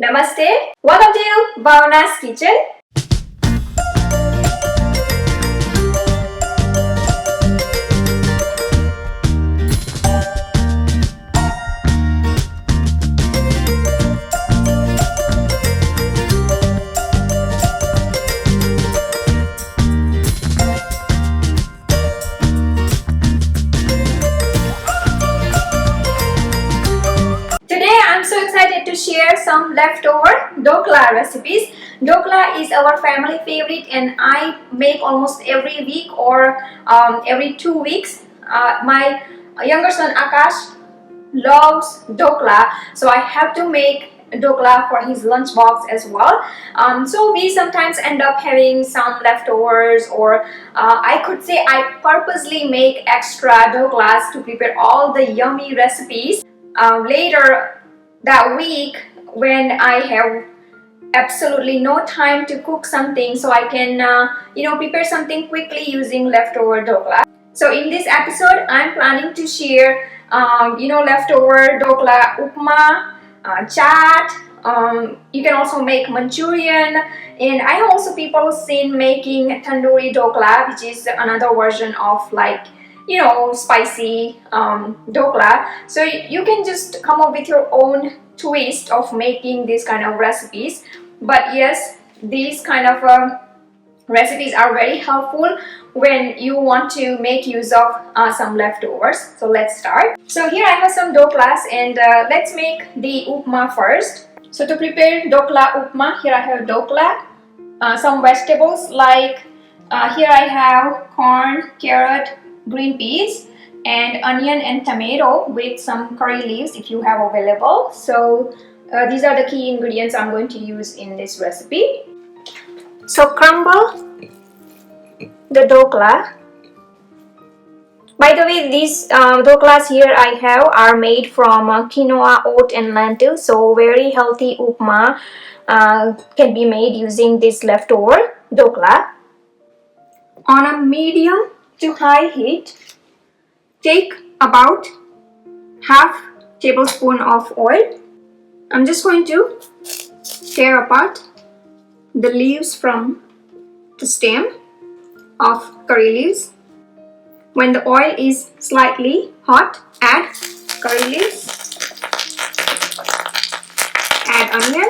Namaste. Welcome to Bhavna's Kitchen. I'm so excited to share some leftover Dhokla recipes. Dhokla is our family favorite and I make almost every week or every 2 weeks. My younger son Akash loves Dhokla, so I have to make Dhokla for his lunchbox as well. So we sometimes end up having some leftovers, or I could say I purposely make extra Dhoklas to prepare all the yummy recipes later that week when I have absolutely no time to cook something, so I can prepare something quickly using leftover Dhokla. So in this episode I'm planning to share leftover Dhokla Upma Chaat. You can also make Manchurian, and I have also people seen making Tandoori Dhokla, which is another version of spicy Dhokla. So you can just come up with your own twist of making these kind of recipes. But yes, these kind of recipes are very helpful when you want to make use of some leftovers. So let's start. So here I have some Dhoklas, and let's make the Upma first. So to prepare Dhokla Upma, here I have Dhokla, some vegetables like here I have corn, carrot, green peas, and onion and tomato with some curry leaves if you have available. So these are the key ingredients I'm going to use in this recipe. So crumble the Dhokla. By the way, these Dhoklas here I have are made from quinoa, oat and lentil. So very healthy Upma can be made using this leftover Dhokla. On a medium to high heat, take about half tablespoon of oil. I'm just going to tear apart the leaves from the stem of curry leaves. When the oil is slightly hot, add curry leaves, add onion.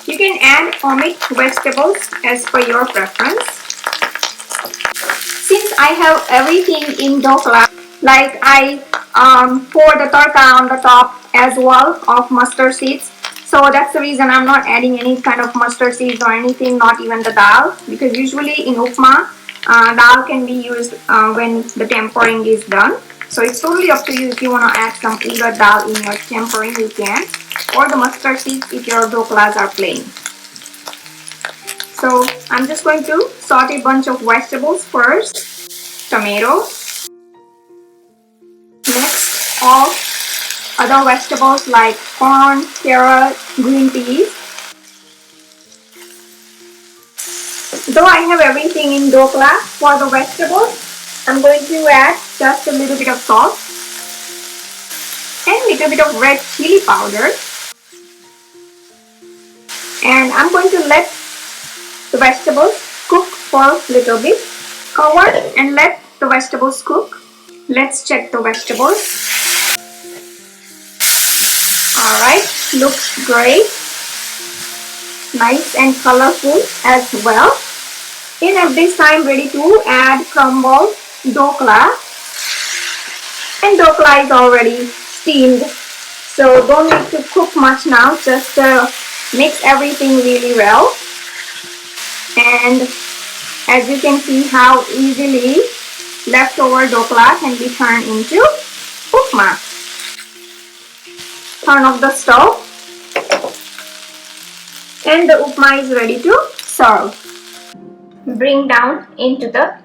You can add or omit vegetables as per your preference. Since I have everything in Dhokla, like I pour the tadka on the top as well of mustard seeds, so that's the reason I'm not adding any kind of mustard seeds or anything, not even the dal, because usually in Upma, dal can be used when the tempering is done. So it's totally up to you. If you want to add some urad dal in your tempering, you can, or the mustard seeds if your Dhoklas are plain. So I'm just going to saute a bunch of vegetables first. Tomato. Next, all other vegetables like corn, carrot, green peas. Though I have everything in Dhokla, for the vegetables, I'm going to add just a little bit of salt and a little bit of red chili powder. And I'm going to let the vegetables cook for a little bit. Cover and let the vegetables cook. Let's check the vegetables. Alright, looks great. Nice and colorful as well. And at this time, ready to add crumbled Dhokla. And Dhokla is already steamed, so don't need to cook much now. Just mix everything really well. And as you can see how easily leftover Dhokla can be turned into Upma. Turn off the stove and the Upma is ready to serve. Bring down into the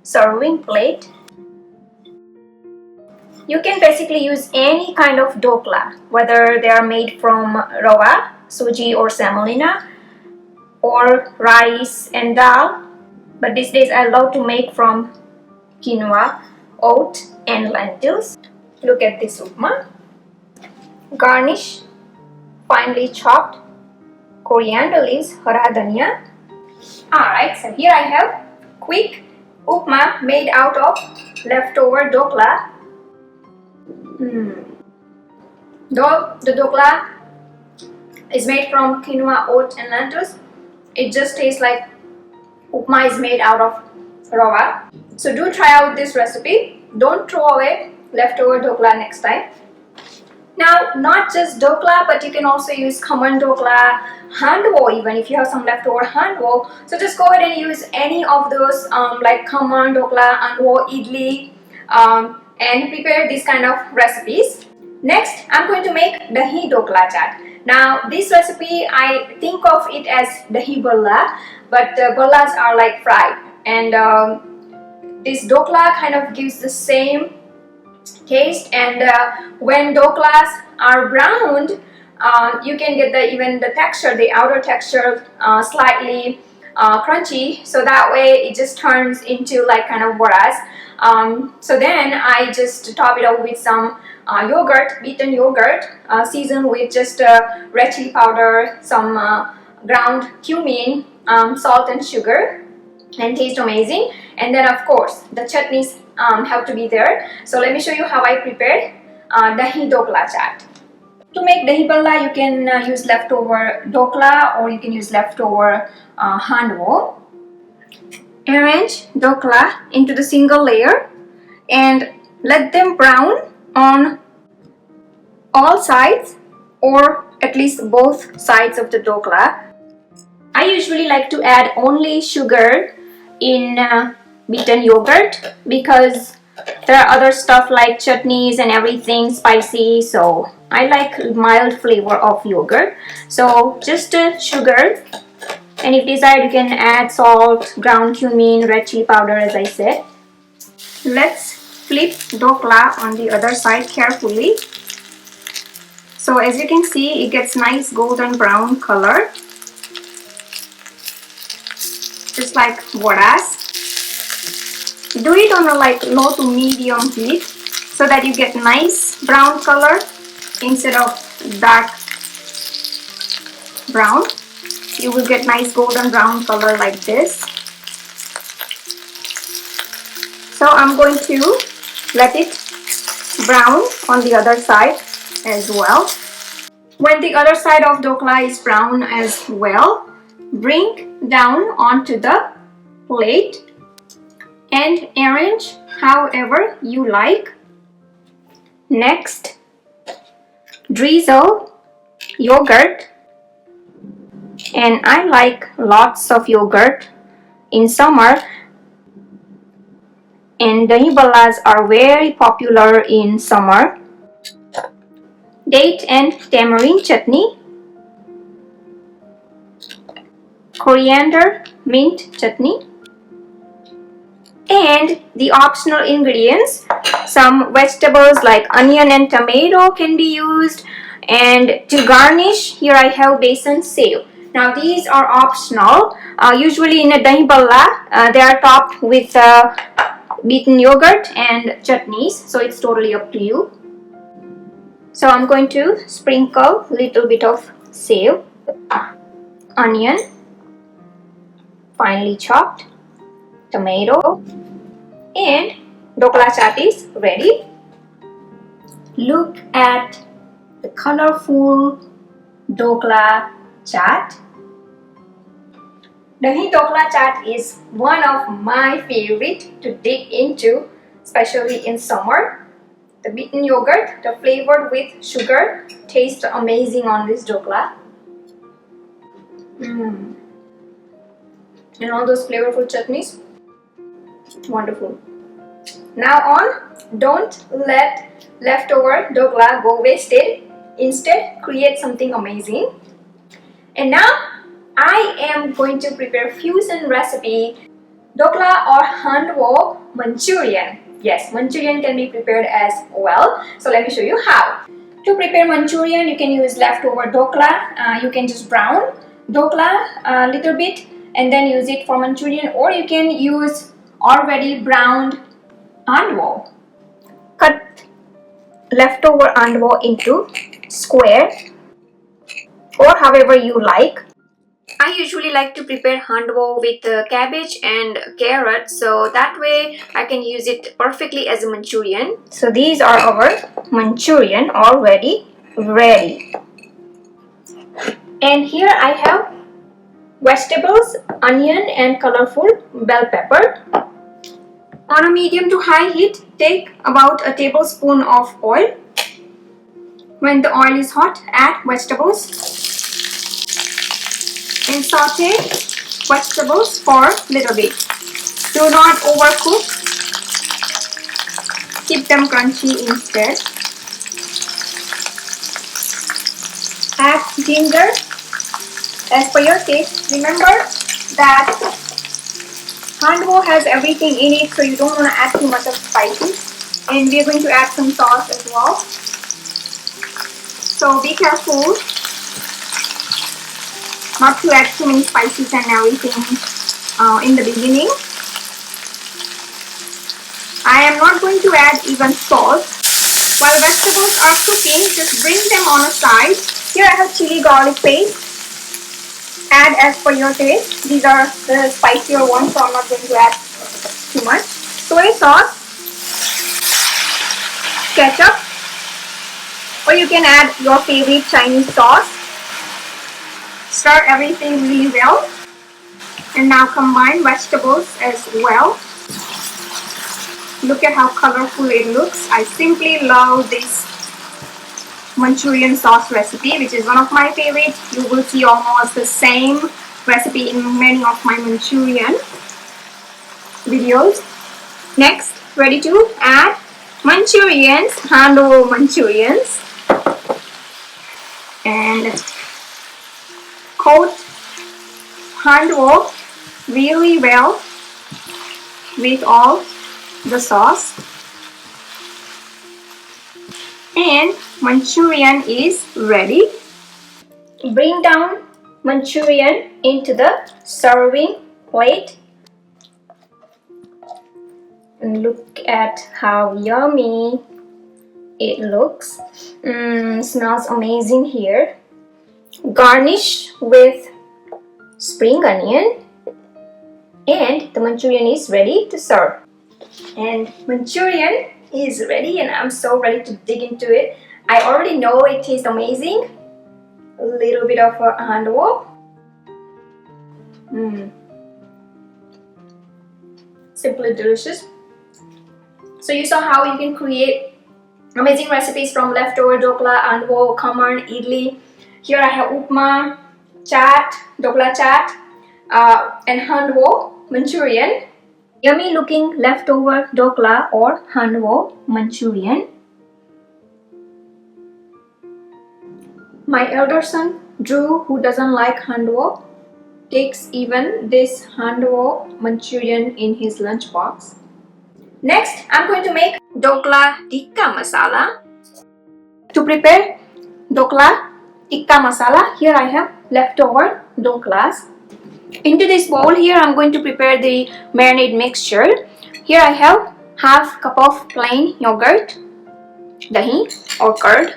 serving plate. You can basically use any kind of Dhokla, whether they are made from rava, suji or semolina, or rice and dal, but these days I love to make from quinoa, oat and lentils. Look at this Upma. garnish finely chopped coriander leaves, hara dhania. Alright, so here I have quick upma made out of leftover dhokla. Though the dhokla is made from quinoa, oats and lentils, it just tastes like upma is made out of rava. So do try out this recipe. Don't throw away leftover dhokla next time. Now, not just dhokla, but you can also use khaman dhokla, handvo even if you have some leftover handvo. So just go ahead and use any of those like khaman dhokla, handvo, idli, and prepare these kind of recipes. Next, I'm going to make dahi dhokla chaat. Now, this recipe I think of it as dahi balla, but ballas are like fried, and this dhokla kind of gives the same taste. And when dhoklas are browned, you can get even the texture, the outer texture, slightly crunchy, so that way it just turns into like kind of boras. So then I just top it up with some yogurt, beaten yogurt, seasoned with just red chili powder, some ground cumin, salt and sugar, and taste amazing. And then of course the chutneys have to be there. So let me show you how I prepared dahi dhokla chaat. To make dahi balla, you can use leftover dhokla or you can use leftover handvo. Arrange dhokla into the single layer and let them brown on all sides, or at least both sides of the dhokla. I usually like to add only sugar in beaten yogurt because there are other stuff like chutneys and everything spicy, so I like mild flavor of yogurt. So just sugar, and if desired you can add salt, ground cumin, red chili powder as I said. Let's flip dhokla on the other side carefully. So as you can see, it gets nice golden brown color, just like vadas. Do it on a like low to medium heat so that you get nice brown color instead of dark brown. You will get nice golden brown color like this. So I'm going to let it brown on the other side as well. When the other side of dhokla is brown as well, bring down onto the plate and arrange however you like. Next, drizzle yogurt, and I like lots of yogurt in summer, and dahi ballas are very popular in summer. Date and tamarind chutney, coriander mint chutney, and the optional ingredients, some vegetables like onion and tomato can be used, and to garnish here I have besan sev. Now these are optional. Usually in a dahi balla they are topped with beaten yogurt and chutneys, so it's totally up to you. So I'm going to sprinkle a little bit of sev, onion, finely chopped, tomato, and dhokla chaat is ready. Look at the colorful dhokla chaat. Dahi dhokla chaat is one of my favorite to dig into, especially in summer. The beaten yogurt, the flavored with sugar, tastes amazing on this dhokla. And all those flavorful chutneys, wonderful. Now on, don't let leftover dhokla go wasted. Instead, create something amazing. And now I am going to prepare fusion recipe, dhokla or handvo Manchurian. Yes, Manchurian can be prepared as well. So let me show you how. To prepare Manchurian, you can use leftover dhokla. You can just brown dhokla a little bit and then use it for Manchurian, or you can use already browned handvo. Cut leftover handvo into square, or however you like. I usually like to prepare handvo with cabbage and carrot, so that way I can use it perfectly as a Manchurian. So these are our Manchurian already ready. And here I have vegetables, onion and colorful bell pepper. On a medium to high heat, take about a tablespoon of oil. When the oil is hot, add vegetables and saute vegetables for a little bit. Do not overcook. Keep them crunchy instead. Add ginger as per your taste. Remember that handvo has everything in it, so you don't want to add too much of spices. And we are going to add some sauce as well. So be careful not to add too many spices and everything in the beginning. I am not going to add even salt. While vegetables are cooking, just bring them on a side. Here I have chili garlic paste. Add as per your taste. These are the spicier ones, so I'm not going to add too much. Soy sauce, ketchup, or you can add your favorite Chinese sauce. Stir everything really well. And now combine vegetables as well. Look at how colorful it looks. I simply love this Manchurian sauce recipe, which is one of my favorites. You will see almost the same recipe in many of my Manchurian videos. Next, ready to add Manchurians, Handvo Manchurians, and coat handvo really well with all the sauce. And Manchurian is ready. Bring down Manchurian into the serving plate. And look at how yummy it looks. Smells amazing here. Garnish with spring onion, and the Manchurian is ready to serve. And Manchurian is ready, and I'm so ready to dig into it. I already know it tastes amazing. A little bit of a handvo. Simply delicious. So you saw how you can create amazing recipes from leftover dhokla, handvo, khaman, idli. Here I have upma, chaat, dhokla chaat, and handvo Manchurian. Yummy looking leftover dhokla or handvo Manchurian. My elder son Drew, who doesn't like handvo, takes even this handvo Manchurian in his lunchbox. Next, I'm going to make Dhokla Tikka Masala. To prepare Dhokla Tikka Masala, here I have leftover dhoklas. Into this bowl here, I'm going to prepare the marinade mixture. Here I have half cup of plain yogurt, dahi or curd,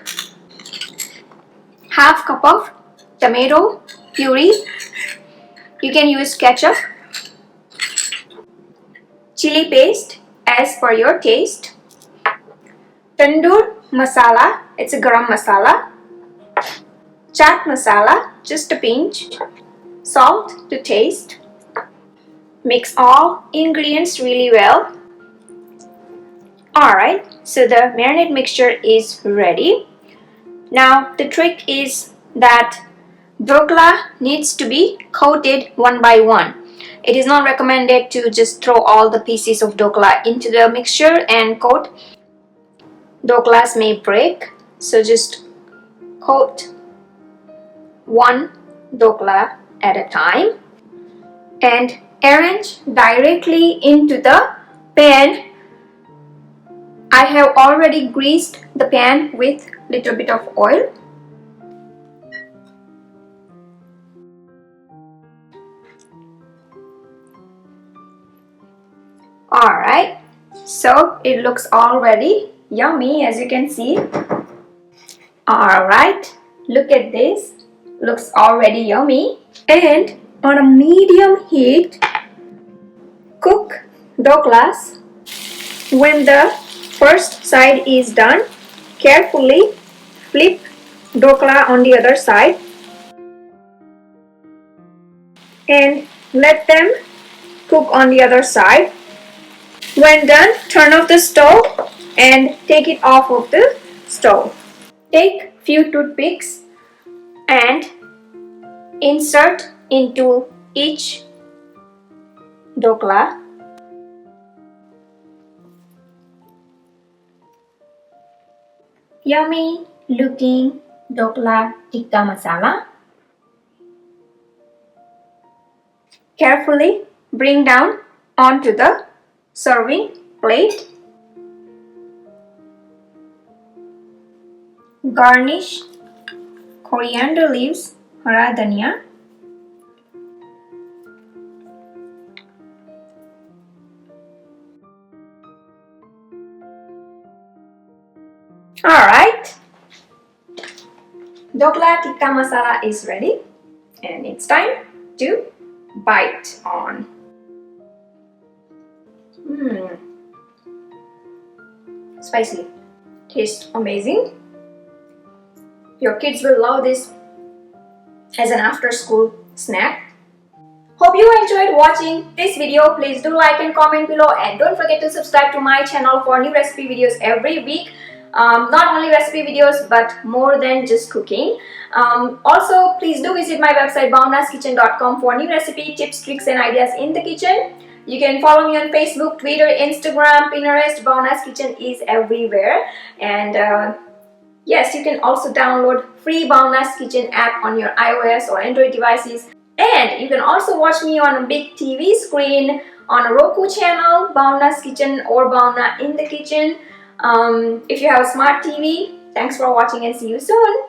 half cup of tomato puree. You can use ketchup, chili paste as per your taste, tandoor masala, it's a garam masala, chaat masala, just a pinch, salt to taste. Mix all ingredients really well. Alright, so the marinade mixture is ready. Now the trick is that dhokla needs to be coated one by one. It is not recommended to just throw all the pieces of dhokla into the mixture and coat. Dhoklas may break, so just coat one dhokla at a time and arrange directly into the pan. I have already greased the pan with little bit of oil. Alright, so it looks already yummy, as you can see. Alright, look at this. Looks already yummy. And on a medium heat, cook doklas. When the first side is done, carefully flip dokla on the other side and let them cook on the other side. When done, turn off the stove and take it off of the stove. Take few toothpicks and insert into each dokla. Yummy looking Dhokla Tikka Masala. Carefully bring down onto the serving plate. Garnish coriander leaves, hara dhania. Alright, Dhokla Tikka Masala is ready and it's time to bite on. Spicy. Tastes amazing. Your kids will love this as an after school snack. Hope you enjoyed watching this video. Please do like and comment below and don't forget to subscribe to my channel for new recipe videos every week. Not only recipe videos but more than just cooking. Also, please do visit my website bhavnaskitchen.com for new recipe tips, tricks and ideas in the kitchen. You can follow me on Facebook, Twitter, Instagram, Pinterest. Bhavna's Kitchen is everywhere. And yes, you can also download free Bhavna's Kitchen app on your iOS or Android devices. And you can also watch me on a big TV screen on a Roku channel, Bhavna's Kitchen or Bhavna in the Kitchen. If you have a smart TV, thanks for watching and see you soon.